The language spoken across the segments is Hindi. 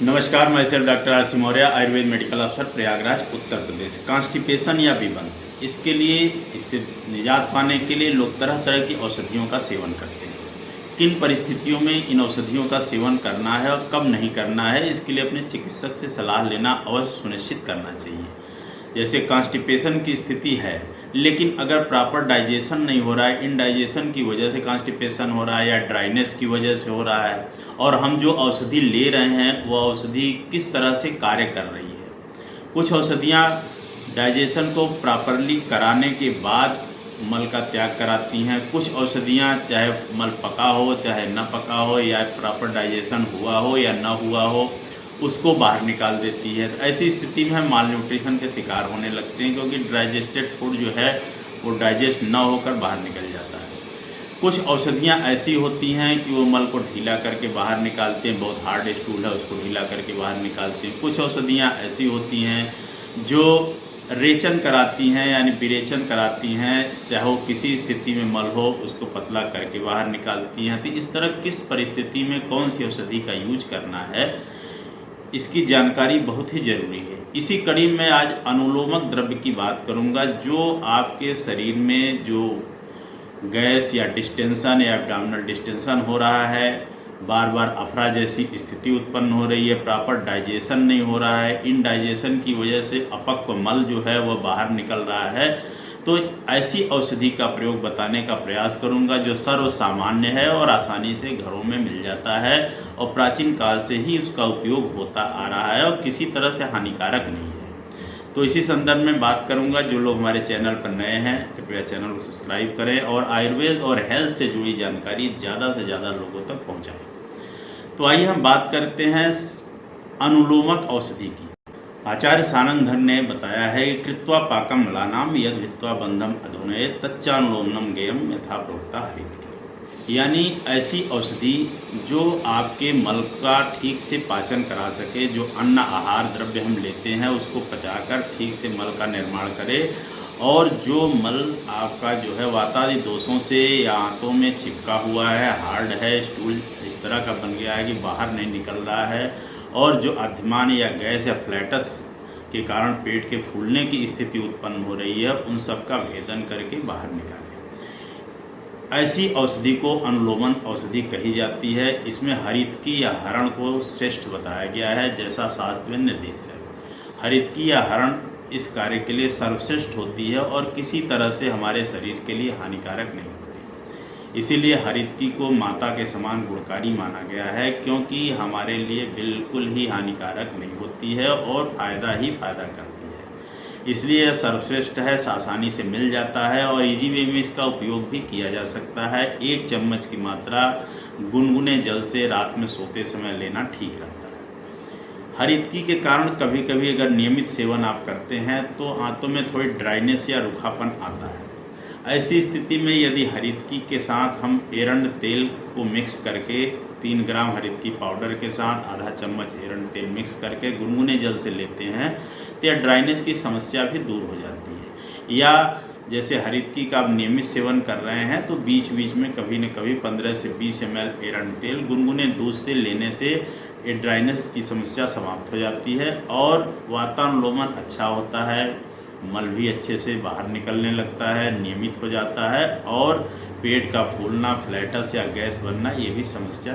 नमस्कार, मैं sir doctor R C Maurya, Ayurveda medical अफसर, प्रयागराज, उत्तर प्रदेश। कॉन्स्टिपेशन या विबंध, इसके लिए इससे निजात पाने के लिए लोग तरह तरह की औषधियों का सेवन करते हैं। किन परिस्थितियों में इन औषधियों का सेवन करना है और कब नहीं करना है, इसके लिए अपने चिकित्सक से सलाह लेना अवश्य सुनिश्चित करना चाहिए। जैसे कॉन्स्टिपेशन की स्थिति है, लेकिन अगर प्रॉपर डाइजेशन नहीं हो रहा है, इनडाइजेशन की वजह से कॉन्स्टिपेशन हो रहा है या ड्राइनेस की वजह से हो रहा है, और हम जो औषधि ले रहे हैं वो औषधि किस तरह से कार्य कर रही है। कुछ औषधियाँ डाइजेशन को प्रॉपरली कराने के बाद मल का त्याग कराती हैं। कुछ औषधियाँ चाहे मल पका हो चाहे न पका हो, या प्रॉपर डाइजेशन हुआ हो या न हुआ हो, उसको बाहर निकाल देती है। तो ऐसी स्थिति में हम माल न्यूट्रिशन के शिकार होने लगते हैं, क्योंकि डाइजेस्टेड फूड जो है वो डाइजेस्ट न होकर बाहर निकल जाता है। कुछ औषधियाँ ऐसी होती हैं कि वो मल को ढीला करके बाहर निकालते हैं, बहुत हार्ड स्टूल है उसको ढीला करके बाहर निकालते हैं। कुछ औषधियाँ ऐसी होती हैं जो रेचन कराती हैं, यानी विरेचन कराती हैं, चाहे वो किसी स्थिति में मल हो उसको पतला करके बाहर निकालती हैं। तो इस तरह किस परिस्थिति में कौन सी औषधि का यूज करना है, इसकी जानकारी बहुत ही ज़रूरी है। इसी कड़ी में आज अनुलोमक द्रव्य की बात करूंगा, जो आपके शरीर में जो गैस या डिस्टेंशन या एब्डोमिनल डिस्टेंशन हो रहा है, बार बार अफरा जैसी स्थिति उत्पन्न हो रही है, प्रॉपर डाइजेशन नहीं हो रहा है, इनडाइजेशन की वजह से अपक्व मल जो है वह बाहर निकल रहा है, तो ऐसी औषधि का प्रयोग बताने का प्रयास करूंगा जो सर्व सामान्य है और आसानी से घरों में मिल जाता है और प्राचीन काल से ही उसका उपयोग होता आ रहा है और किसी तरह से हानिकारक नहीं है। तो इसी संदर्भ में बात करूंगा। जो लोग हमारे चैनल पर नए हैं कृपया चैनल को सब्सक्राइब करें और आयुर्वेद और हेल्थ से जुड़ी जानकारी ज़्यादा से ज़्यादा लोगों तक पहुँचाएं। तो आइए हम बात करते हैं अनुलोमक औषधि की। आचार्य सानंदधर ने बताया है कि कृत्वा पाकम मलानाम यद वित्वा बंधम अधुनयेत तच्चानुलोमनम गेयम यथा प्रोक्ता हरित, यानी ऐसी औषधि जो आपके मल का ठीक से पाचन करा सके, जो अन्न आहार द्रव्य हम लेते हैं उसको पचाकर ठीक से मल का निर्माण करे, और जो मल आपका जो है वातादि दोषों से या आंतों में चिपका हुआ है, हार्ड है, स्टूल इस तरह का बन गया है कि बाहर नहीं निकल रहा है, और जो अधिमान या गैस या फ्लैटस के कारण पेट के फूलने की स्थिति उत्पन्न हो रही है, उन सब का भेदन करके बाहर निकालें। ऐसी औषधि को अनुलोमन औषधि कही जाती है। इसमें हरितकी या हरण को श्रेष्ठ बताया गया है, जैसा शास्त्र में निर्देश है। हरितकी या हरण इस कार्य के लिए सर्वश्रेष्ठ होती है और किसी तरह से हमारे शरीर के लिए हानिकारक नहीं होती। इसीलिए हरितकी को माता के समान गुणकारी माना गया है, क्योंकि हमारे लिए बिल्कुल ही हानिकारक नहीं होती है और फायदा ही फायदा करती है। इसलिए यह सर्वश्रेष्ठ है, आसानी से मिल जाता है और इजी वे में इसका उपयोग भी किया जा सकता है। 1 चम्मच की मात्रा गुनगुने जल से रात में सोते समय लेना ठीक रहता है। हरितकी के कारण कभी कभी अगर नियमित सेवन आप करते हैं तो आंतों में थोड़ी ड्राइनेस या रूखापन आता है। ऐसी स्थिति में यदि हरितकी के साथ हम एरंड तेल को मिक्स करके 3 ग्राम हरितकी पाउडर के साथ आधा चम्मच एरंड तेल मिक्स करके गुनगुने जल से लेते हैं तो यह ड्राइनेस की समस्या भी दूर हो जाती है। या जैसे हरितकी का आप नियमित सेवन कर रहे हैं तो बीच बीच में कभी न कभी 15 से 20 ml एरंड तेल गुनगुने दूध से लेने से ये ड्राइनेस की समस्या समाप्त हो जाती है और वातानुलोमन अच्छा होता है, मल भी अच्छे से बाहर निकलने लगता है, नियमित हो जाता है और पेट का फूलना, फ्लैटस या गैस बनना, ये भी समस्या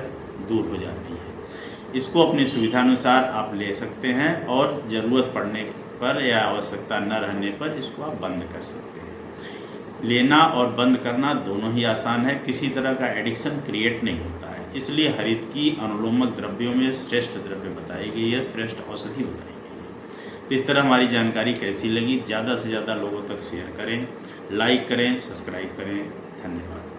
दूर हो जाती है। इसको अपनी सुविधानुसार आप ले सकते हैं और ज़रूरत पड़ने पर या आवश्यकता न रहने पर इसको आप बंद कर सकते हैं। लेना और बंद करना दोनों ही आसान है, किसी तरह का एडिक्शन क्रिएट नहीं होता है। इसलिए हरितकी अनुलोमक द्रव्यों में श्रेष्ठ द्रव्य बताई गई है, श्रेष्ठ औषधि बताई गई है। तो इस तरह हमारी जानकारी कैसी लगी, ज़्यादा से ज़्यादा लोगों तक शेयर करें, लाइक करें, सब्सक्राइब करें। धन्यवाद।